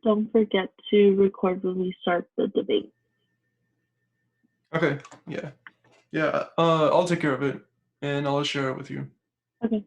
don't forget to record when we start the debate. Okay. Yeah. Yeah. I'll take care of it, and I'll share it with you. Okay.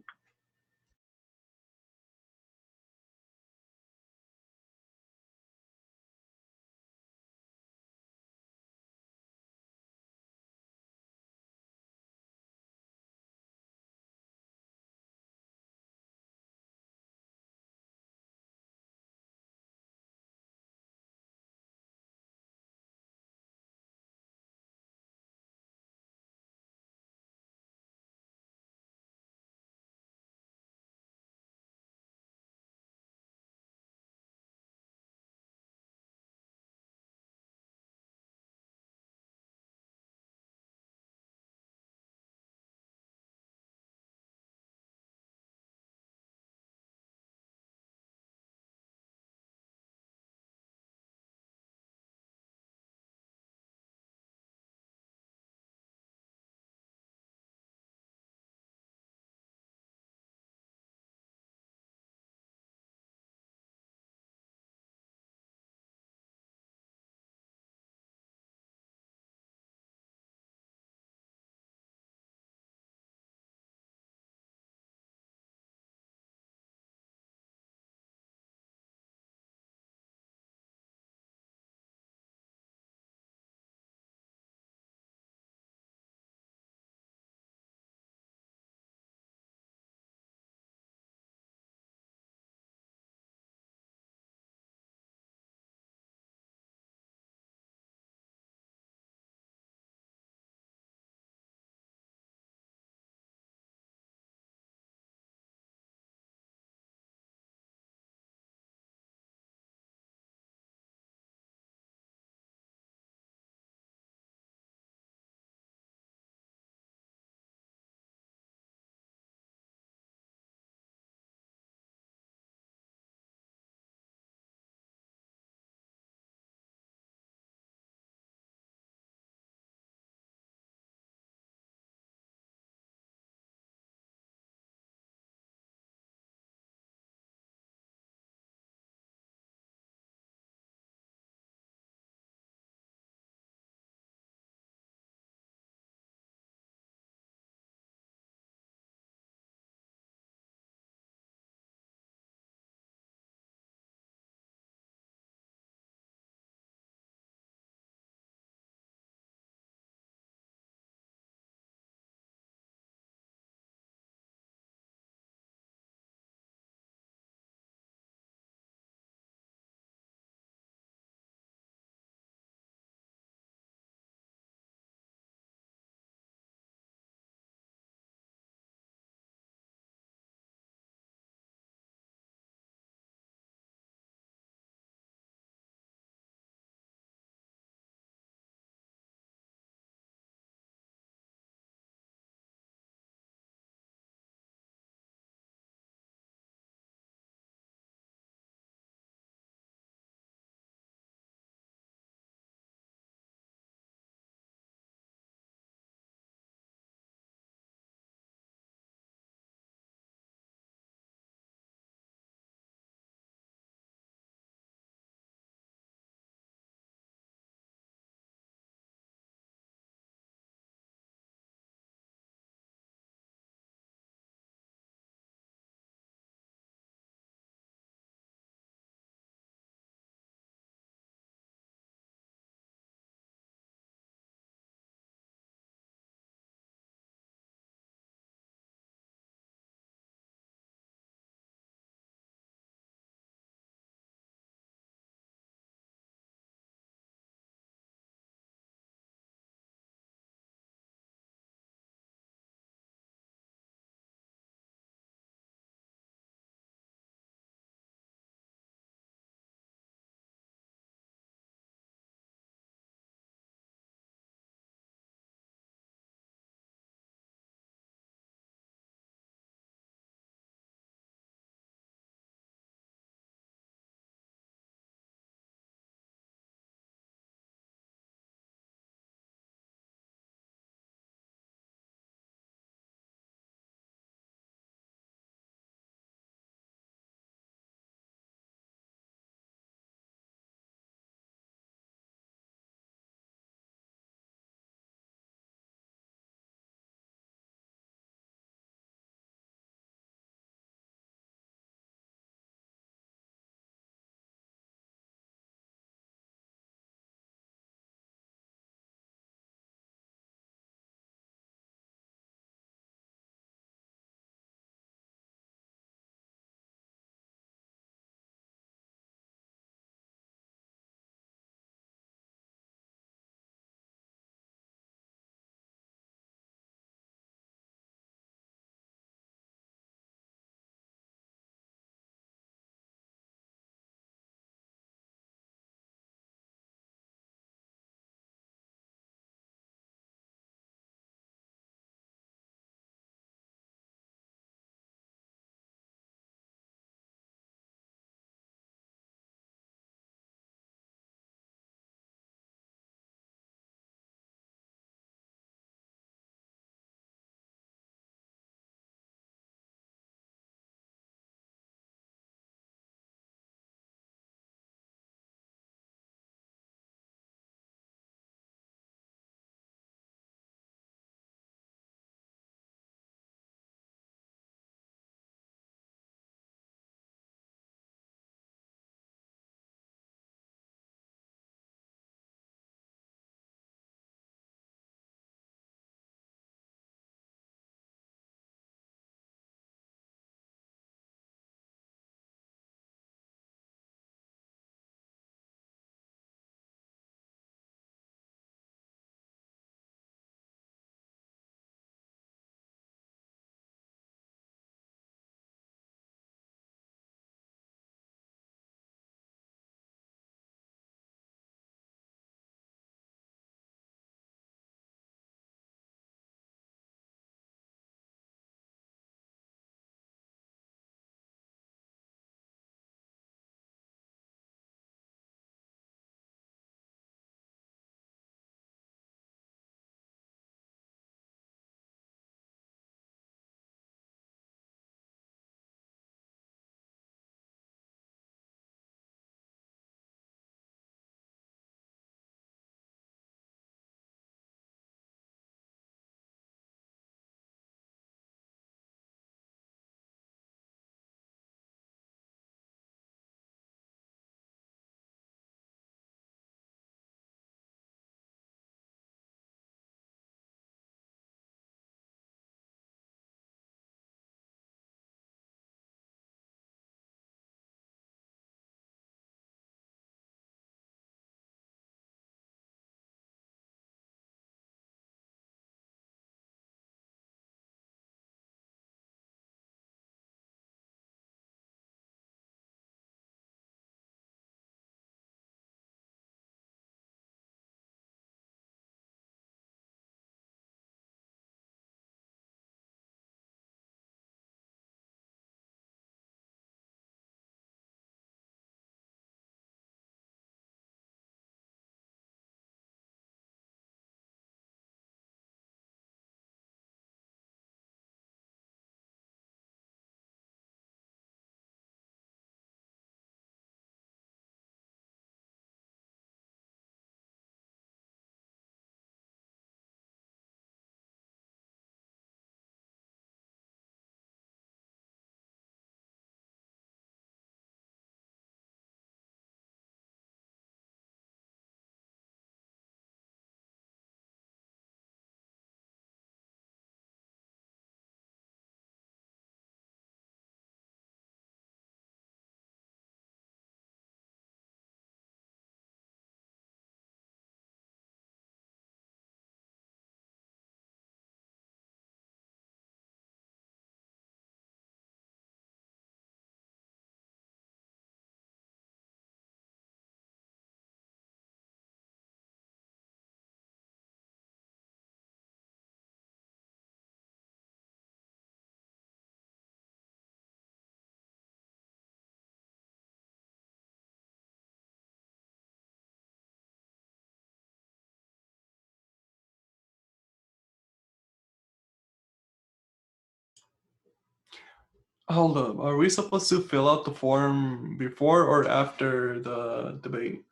Hold up. Are we supposed to fill out the form before or after the debate?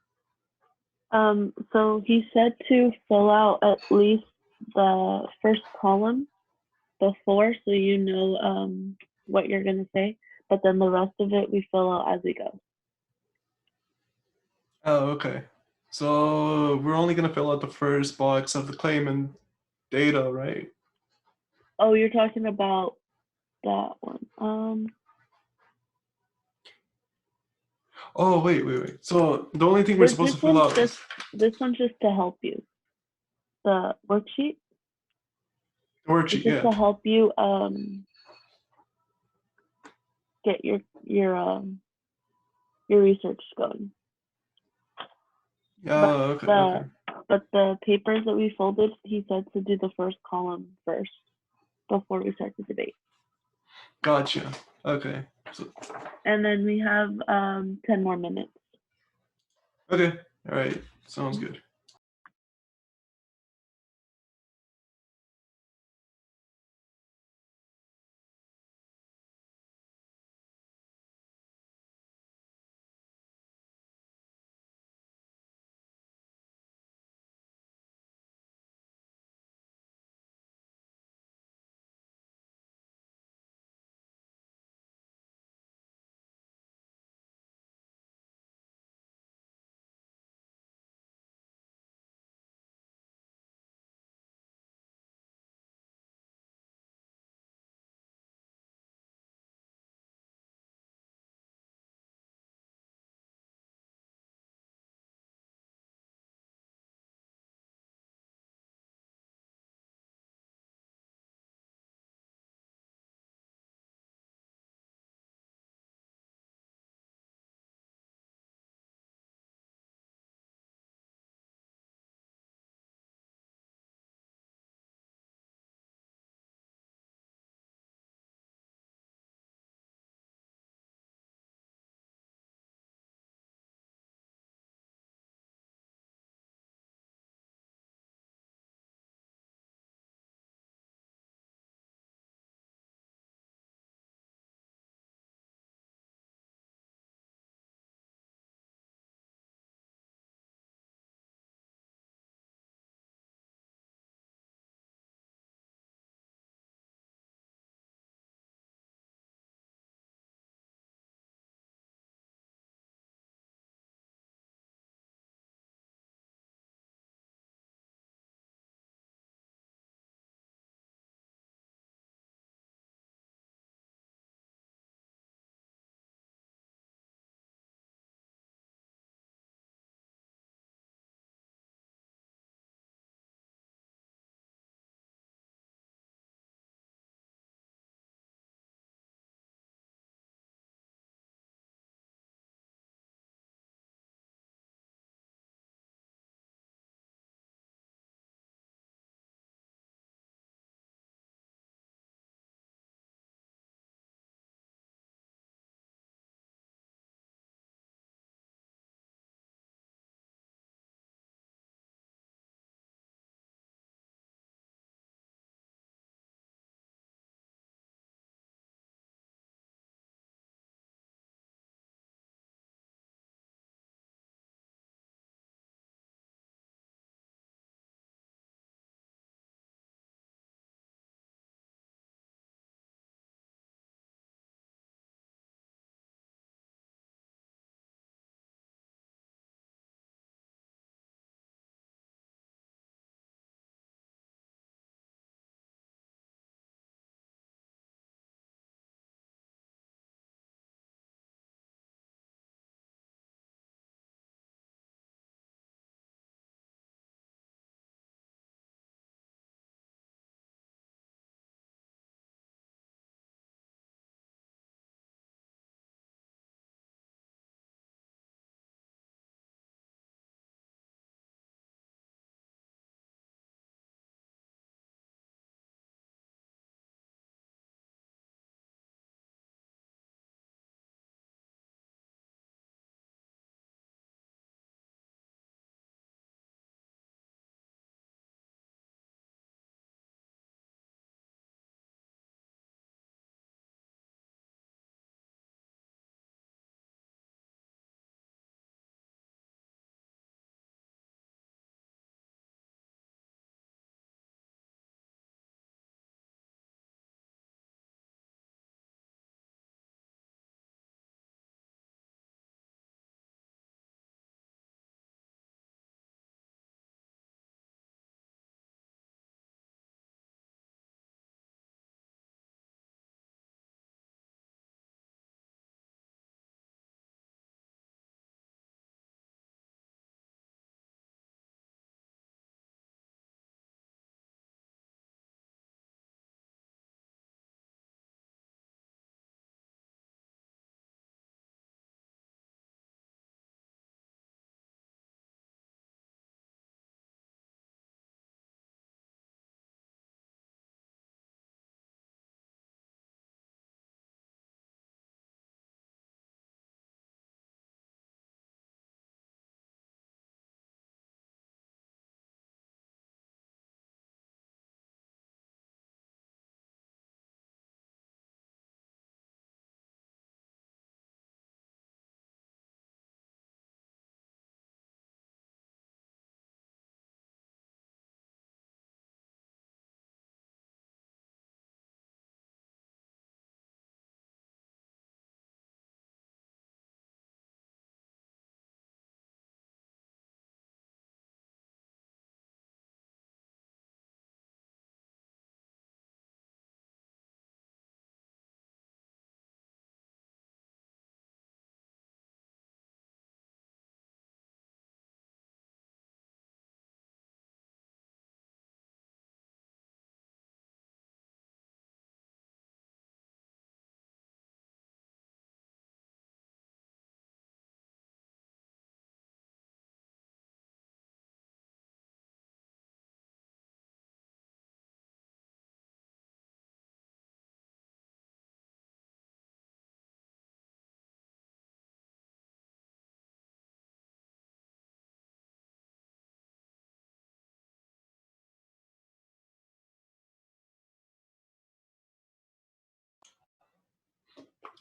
So he said to fill out at least the first column before, so you know what you're gonna say, but then the rest of it we fill out as we go. Oh, okay. So we're only gonna fill out the first box of the claim and data, right? Oh, you're talking about that one. Oh, wait. So the only thing we're supposed to fill out is This one's just to help you. The worksheet the is worksheet. just Yeah. to help you get your research going. Yeah. But Okay. the papers that we folded, he said to do the first column first before we start the debate. Gotcha. Okay. So, And then we have 10 more minutes. okay. All right. Sounds good.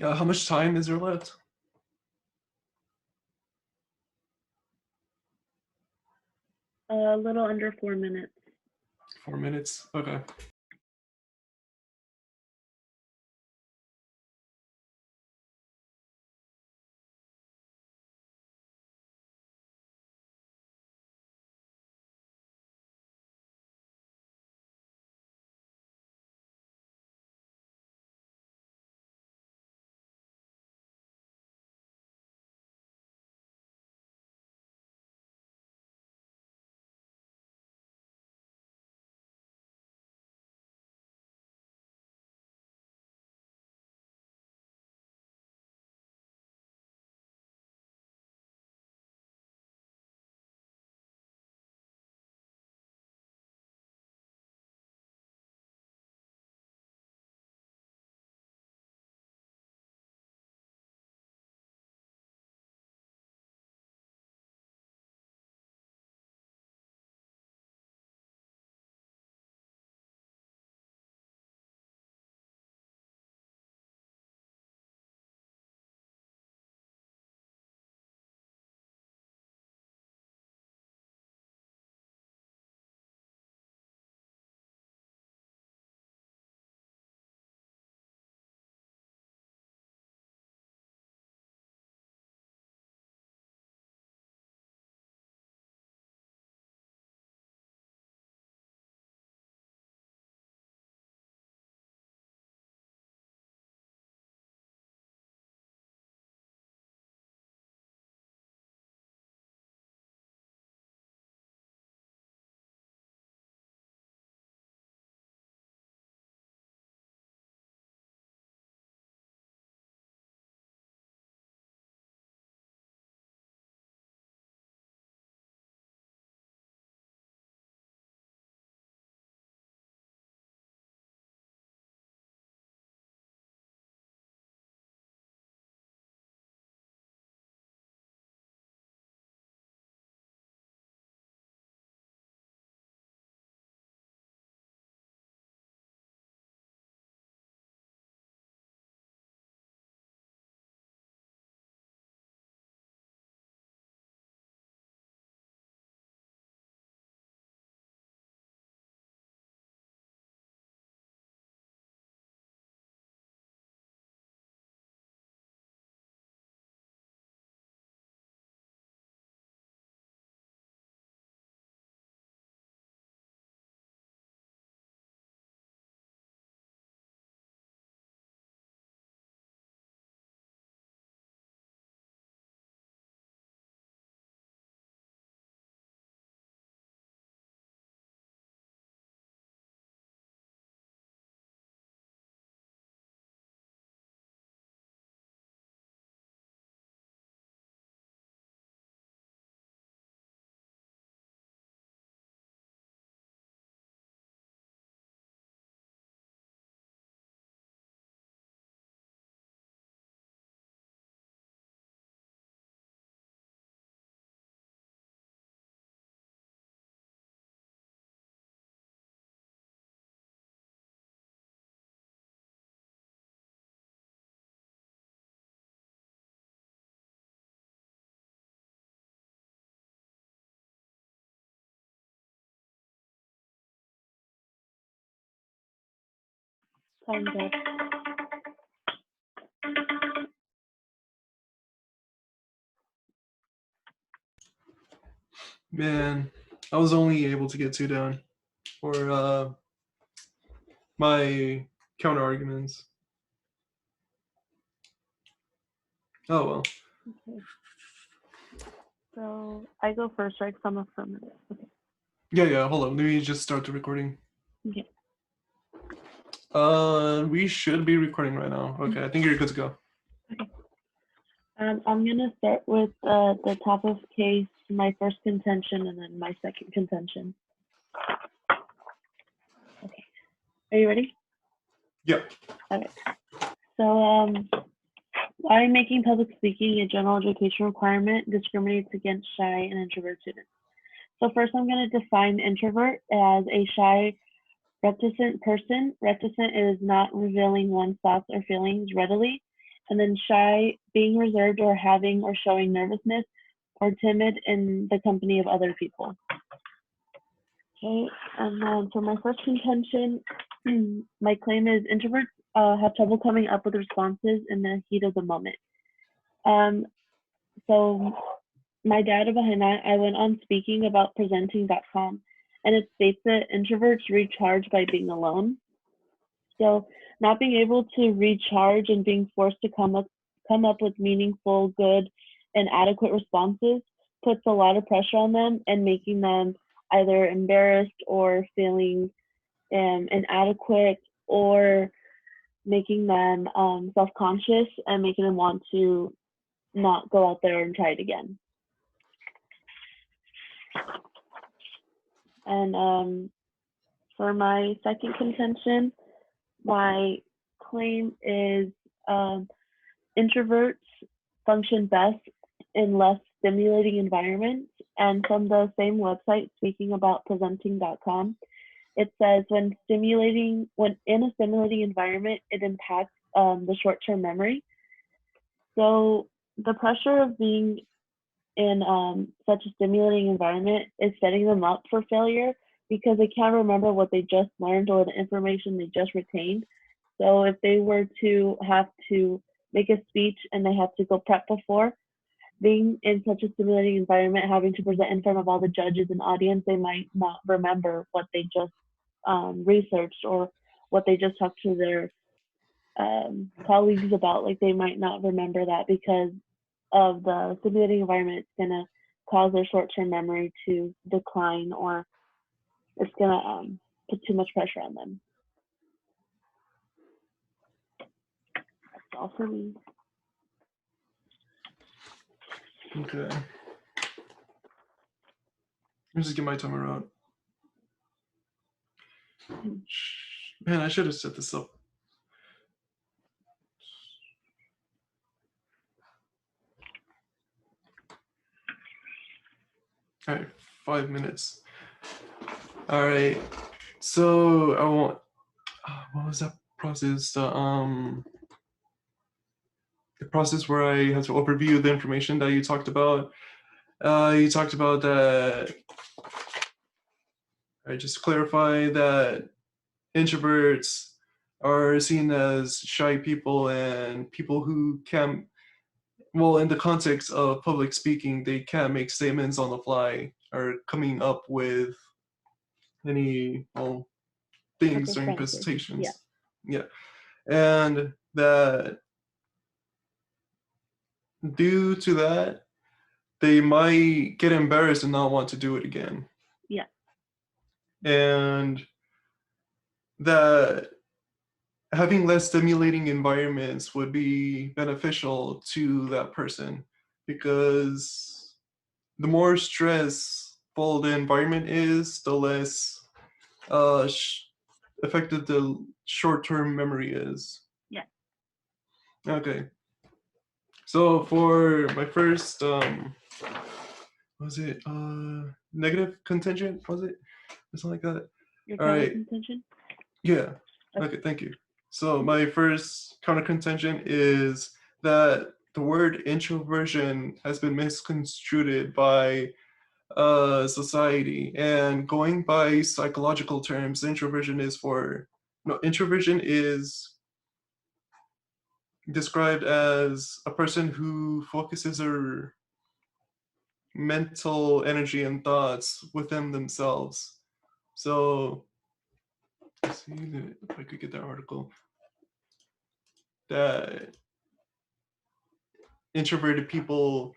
How much time is there left? A little under 4 minutes. 4 minutes. Okay. Time's up. Man, I was only able to get 2 down for my counter arguments. Oh well. Okay. So I go first, right? 'Cause I'm affirmative. Okay. Yeah. Hold on. Let me just start the recording. Okay. We should be recording right now. Okay, I think you're good to go. Okay. I'm gonna start with the top of case, my first contention, and then my second contention. Okay. Are you ready? Yeah. Okay. So why making public speaking a general education requirement discriminates against shy and introvert students. So first, I'm going to define introvert as a shy, reticent person. Reticent is not revealing one's thoughts or feelings readily. And then shy, being reserved or having or showing nervousness or timid in the company of other people. Okay, and then for my first contention, my claim is introverts have trouble coming up with responses in the heat of the moment. So my data behind that, I went on speaking about presenting.com, and it states that introverts recharge by being alone. So not being able to recharge and being forced to come up with meaningful, good, and adequate responses puts a lot of pressure on them and making them either embarrassed or feeling inadequate or making them self-conscious and making them want to not go out there and try it again. And for my second contention, my claim is introverts function best in less stimulating environments. And from the same website, speaking about presenting.com, it says when in a stimulating environment, it impacts the short-term memory. So the pressure of being in such a stimulating environment is setting them up for failure because they can't remember what they just learned or the information they just retained. So if they were to have to make a speech and they have to go prep before, being in such a stimulating environment, having to present in front of all the judges and audience, they might not remember what they just researched or what they just talked to their colleagues about. Like they might not remember that because of the stimulating environment. It's going to cause their short-term memory to decline, or it's going to put too much pressure on them. That's all for me. Okay. Let me just get my timer out. Man, I should have set this up. All right, 5 minutes. All right, so I want, what was that process? The process where I have to overview the information that you talked about. You talked about that, I just clarify that introverts are seen as shy people and people who can't, well, in the context of public speaking, they can't make statements on the fly or coming up with any, well, things during presentations. Yeah. And that due to that, they might get embarrassed and not want to do it again. Yeah. And that having less stimulating environments would be beneficial to that person because the more stressful the environment is, the less affected the short-term memory is. Yeah. Okay. So for my first, was it negative contingent? Was it or something like that? Your All right. contention? Yeah. Okay. Thank you. So my first counter contention is that the word introversion has been misconstrued by society, and going by psychological terms, introversion is described as a person who focuses their mental energy and thoughts within themselves. So let's see if I could get that article. That introverted people,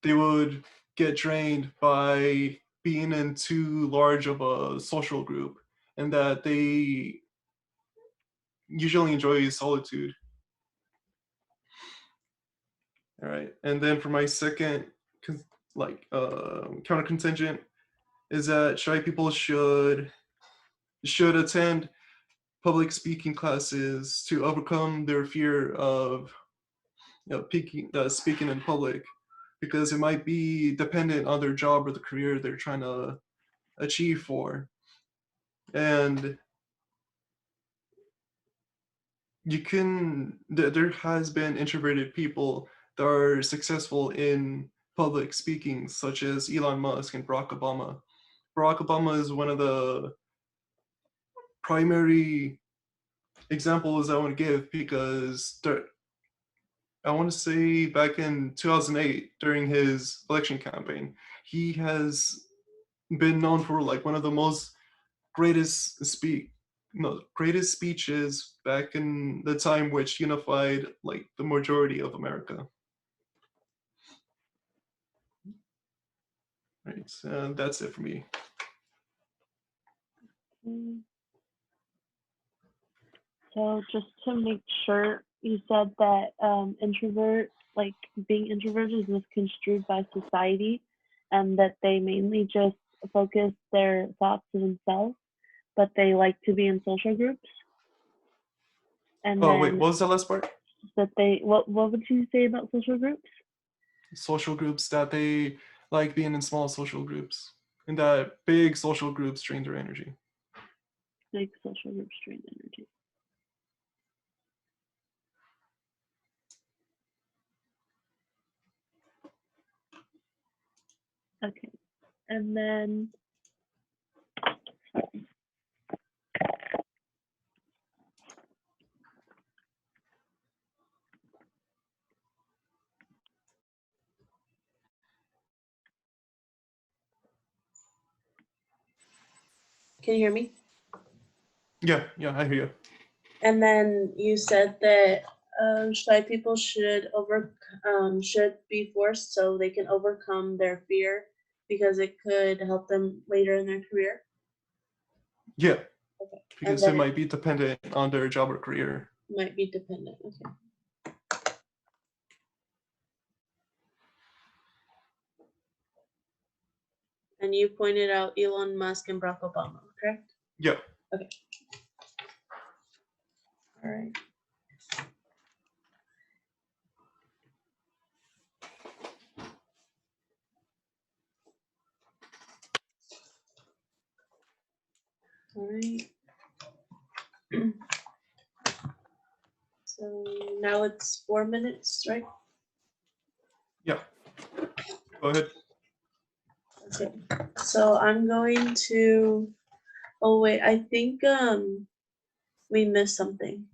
they would get drained by being in too large of a social group, and that they usually enjoy solitude. All right, and then for my second, counter contingent is that shy people should attend public speaking classes to overcome their fear of speaking in public, because it might be dependent on their job or the career they're trying to achieve for. And there has been introverted people that are successful in public speaking, such as Elon Musk and Barack Obama. Barack Obama is one of the primary examples I want to give because I want to say back in 2008 during his election campaign, he has been known for like one of the most greatest speak no greatest speeches back in the time which unified like the majority of America. Right, so that's it for me. Mm. So just to make sure, you said that like being introverted is misconstrued by society, and that they mainly just focus their thoughts to themselves, but they like to be in social groups. And Oh wait, then what was the last part? that what would you say about social groups? Social groups, that they like being in small social groups, and that big social groups drain their energy. Like social groups drain energy. Okay, and then Can you hear me? Yeah, I hear you. And then you said that shy people should be forced so they can overcome their fear because it could help them later in their career. Yeah, Okay. because And it then might be dependent on their job or career. it might be dependent. Okay. And you pointed out Elon Musk and Barack Obama, correct? Yeah. Okay. All right. All right. So now it's 4 minutes, right? Yeah. Go ahead. Okay. So I'm going to. Oh wait, I think we missed something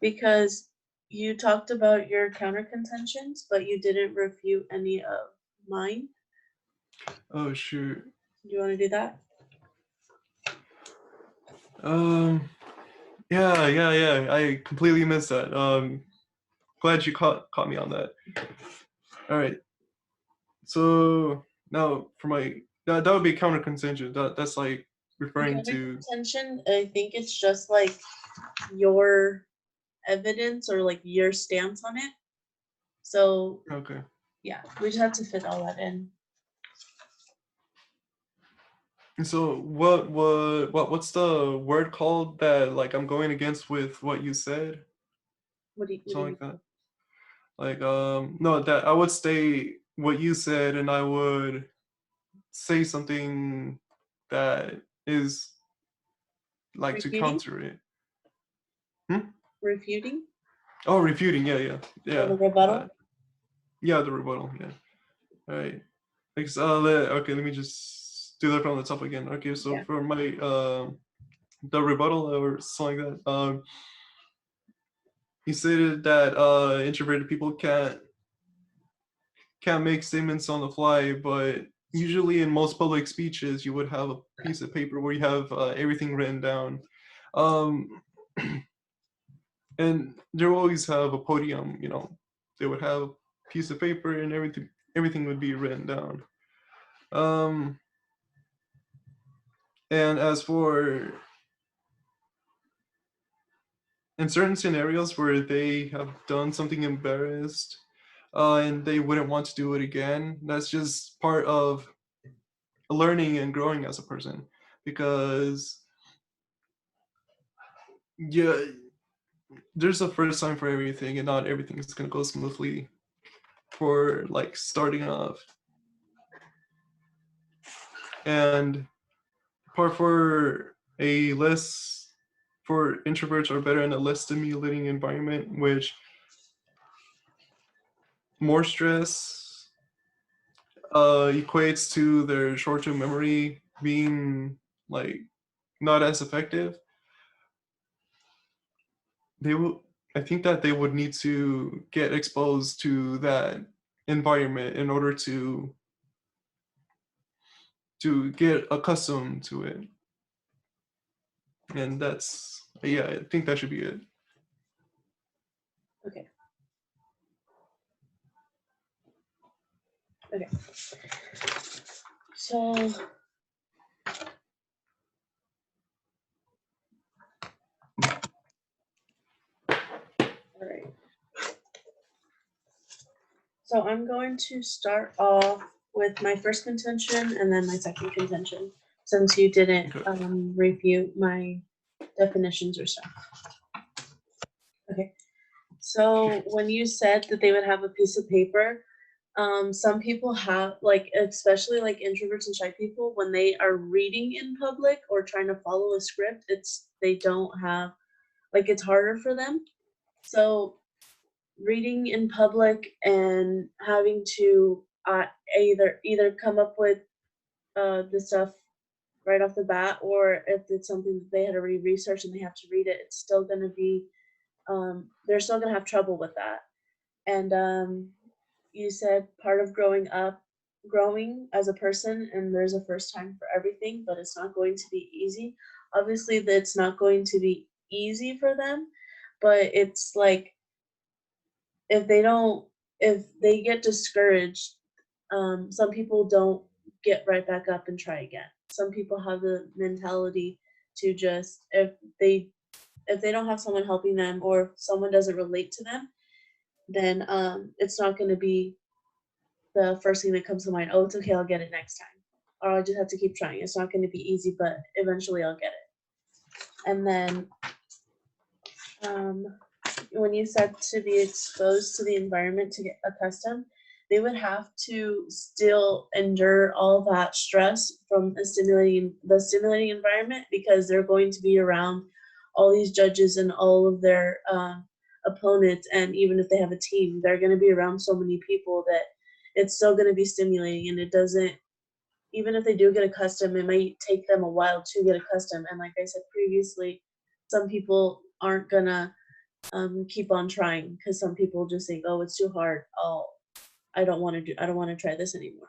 because you talked about your counter contentions, but you didn't refute any of mine. Oh shoot. Do you want to do that? Yeah. I completely missed that. Glad you caught me on that. All right. So now for my that would be counter contention. That's like referring Counter to. contention, I think it's just like your evidence or like your stance on it. So Okay. yeah, we just have to fit all that in. And so what's the word called that like I'm going against with what you said? What do you Something like that. Like no, that I would say what you said and I would say something that is like to refuting? counter it. Hmm? Refuting? Oh, refuting. Yeah. Or the rebuttal? Yeah, the rebuttal. Yeah. All right. Thanks. Okay, let me just do that from the top again. Okay, so Yeah. for my the rebuttal or something like that. He stated that introverted people can't make statements on the fly, but usually in most public speeches you would have a piece of paper where you have everything written down. Um, and they will always have a podium, they would have a piece of paper and everything would be written down. And as for in certain scenarios where they have done something embarrassed and they wouldn't want to do it again, that's just part of learning and growing as a person, because yeah, there's a first time for everything and not everything is going to go smoothly for like starting off. And part for introverts are better in a less stimulating environment, which more stress equates to their short-term memory being like not as effective. I think that they would need to get exposed to that environment in order to get accustomed to it. And that's, yeah, I think that should be it. Okay. Okay. So, all right. So I'm going to start off with my first contention and then my second contention, since you didn't Okay. review my definitions or stuff. Okay. So when you said that they would have a piece of paper, some people have, like, especially like introverts and shy people, when they are reading in public or trying to follow a script, they don't have, like, it's harder for them. So reading in public and having to either come up with the stuff right off the bat, or if it's something that they had already researched and they have to read it, it's still going to be they're still going to have trouble with that. And you said part of growing as a person, and there's a first time for everything, but it's not going to be easy. Obviously, that's not going to be easy for them, but it's like, if they get discouraged, some people don't get right back up and try again. Some people have the mentality to just, if they don't have someone helping them, or if someone doesn't relate to them, then it's not going to be the first thing that comes to mind. Oh, it's okay, I'll get it next time, or I'll just have to keep trying. It's not going to be easy, but eventually I'll get it. And then when you said to be exposed to the environment to get accustomed, they would have to still endure all that stress from the stimulating environment, because they're going to be around all these judges and all of their opponents. And even if they have a team, they're going to be around so many people that it's still going to be stimulating. And it doesn't, even if they do get accustomed, it might take them a while to get accustomed. And like I said previously, some people aren't gonna keep on trying, because some people just think, oh, it's too hard. I don't want to try this anymore.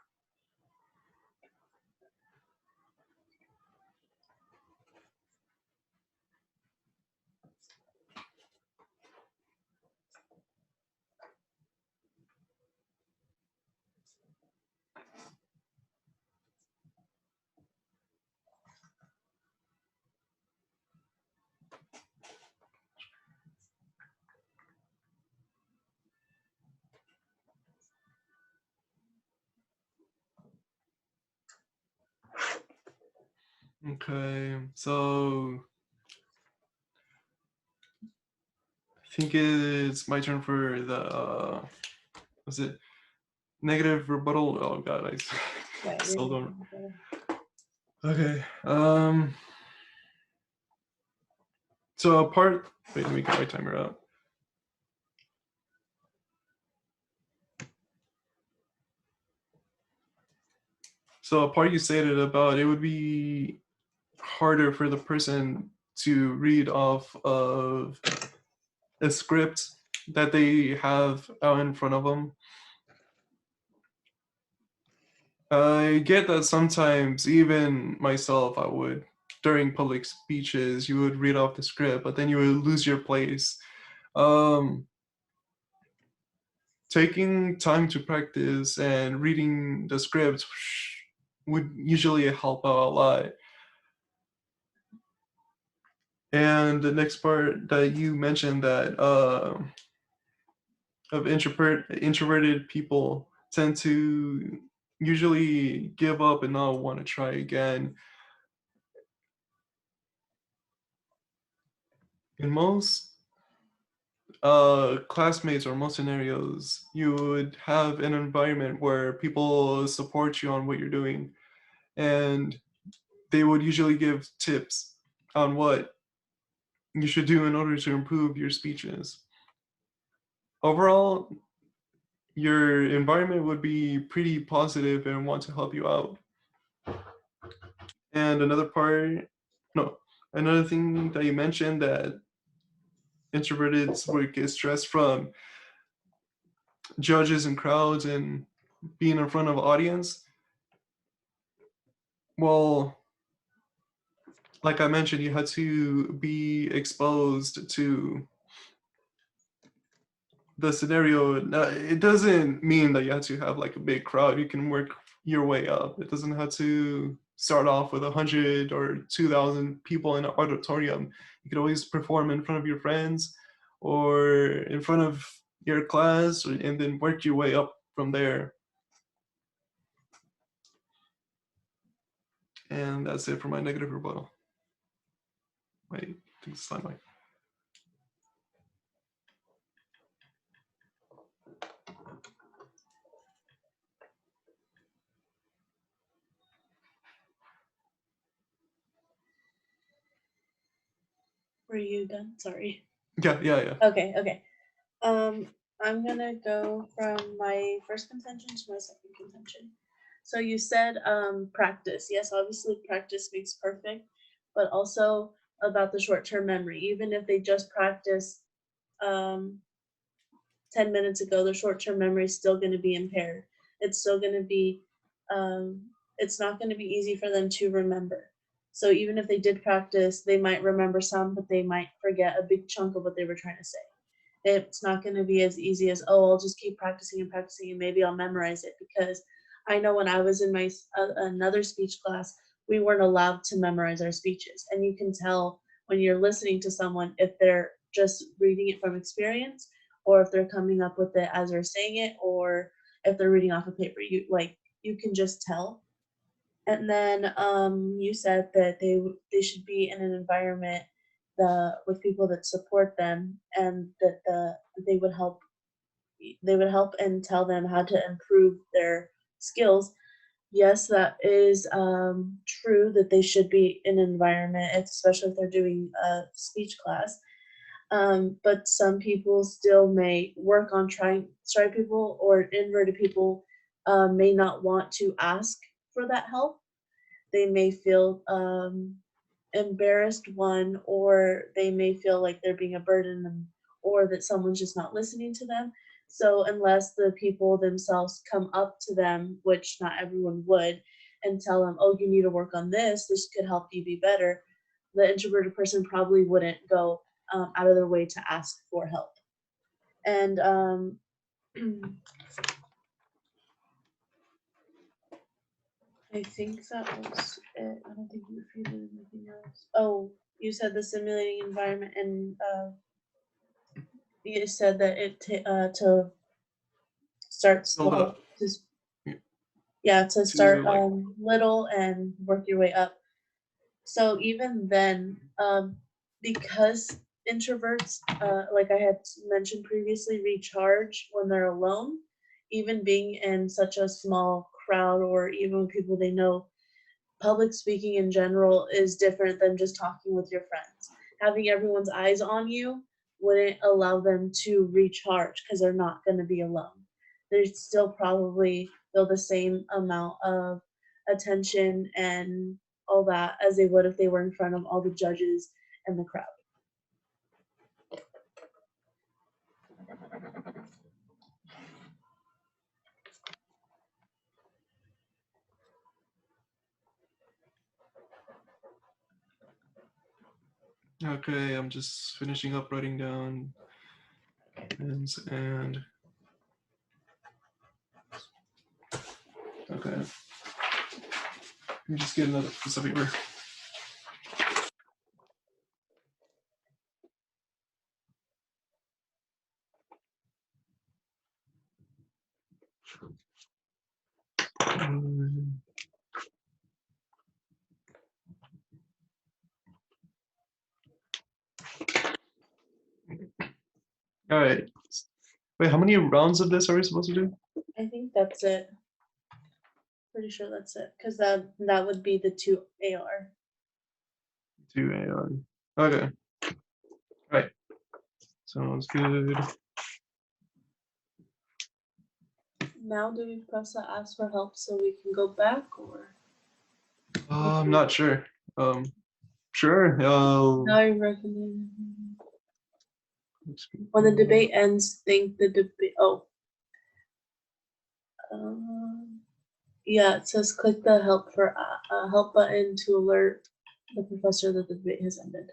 Okay, so I think it's my turn for the was it negative rebuttal? Oh god, Yeah, still you're don't. welcome. Okay. So wait, let me get my timer out. So a part you stated about it would be harder for the person to read off of a script that they have out in front of them. I get that sometimes, even myself, I would, during public speeches, you would read off the script, but then you would lose your place. Taking time to practice and reading the script would usually help out a lot. And the next part that you mentioned, that of introverted people tend to usually give up and not want to try again. In most classmates or most scenarios, you would have an environment where people support you on what you're doing, and they would usually give tips on what you should do in order to improve your speeches. Overall, your environment would be pretty positive and want to help you out. And another thing that you mentioned, that introverted would get stressed from judges and crowds and being in front of audience. Well, like I mentioned, you had to be exposed to the scenario. Now, it doesn't mean that you have to have like a big crowd. You can work your way up. It doesn't have to start off with 100 or 2,000 people in an auditorium. You could always perform in front of your friends or in front of your class, and then work your way up from there. And that's it for my negative rebuttal. Wait, I think it's slide mic. Were you done? Sorry. Yeah. Okay. I'm gonna go from my first contention to my second contention. So you said practice. Yes, obviously practice makes perfect, but also about the short-term memory. Even if they just practice 10 minutes ago, their short-term memory is still going to be impaired. It's still going to be, it's not going to be easy for them to remember. So even if they did practice, they might remember some, but they might forget a big chunk of what they were trying to say. It's not going to be as easy as, oh, I'll just keep practicing and maybe I'll memorize it. Because I know when I was in my another speech class, we weren't allowed to memorize our speeches. And you can tell when you're listening to someone if they're just reading it from experience, or if they're coming up with it as they're saying it, or if they're reading off a paper. You can just tell. And then you said that they should be in an environment with people that support them, and that they would help and tell them how to improve their skills. Yes, that is true, that they should be in an environment, especially if they're doing a speech class. But some people still may work on shy people or inverted people may not want to ask for that help. They may feel embarrassed, or they may feel like they're being a burden, or that someone's just not listening to them. So unless the people themselves come up to them, which not everyone would, and tell them, oh, you need to work on this could help you be better, the introverted person probably wouldn't go out of their way to ask for help. And I think that was it. I don't think you repeated anything else. Oh, you said the simulating environment, and you said that it to start Build small. up. To start like- little and work your way up. So even then, because introverts, like I had mentioned previously, recharge when they're alone, even being in such a small crowd or even people they know, public speaking in general is different than just talking with your friends. Having everyone's eyes on you wouldn't allow them to recharge because they're not going to be alone. They'd still probably feel the same amount of attention and all that as they would if they were in front of all the judges and the crowd. Okay, I'm just finishing up writing down and okay. Let me just get another piece of paper. All right. Wait, how many rounds of this are we supposed to do? I think that's it. Pretty sure that's it, because that would be the 2 AR. 2 AR. Okay. Sounds good. Now do we press the ask for help so we can go back, or? I'm not sure. Sure. Now I recommend. When the debate ends, think the debate. Oh. Yeah, it says click the help button to alert the professor that the debate has ended.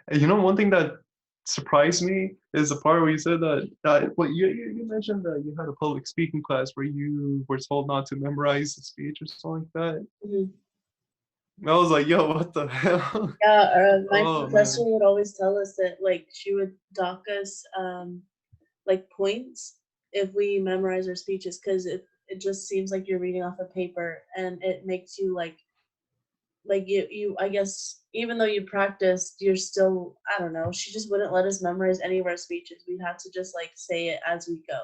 You know, one thing that surprised me is the part where you said that what you mentioned that you had a public speaking class where you were told not to memorize the speech or something like that. Mm-hmm. I was like, yo, what the hell? Yeah, my Oh, professor man. would always tell us that, like, she would dock us like points if we memorize our speeches, because it just seems like you're reading off a paper, and it makes you like you I guess even though you practiced, you're still, I don't know, she just wouldn't let us memorize any of our speeches. We'd have to just like say it as we go.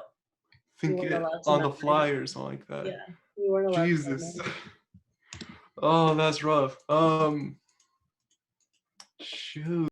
Think weren't it allowed to on the memorize fly it. or something like that. Yeah, we weren't allowed Jesus. to memorize. Oh, that's rough. Shoot.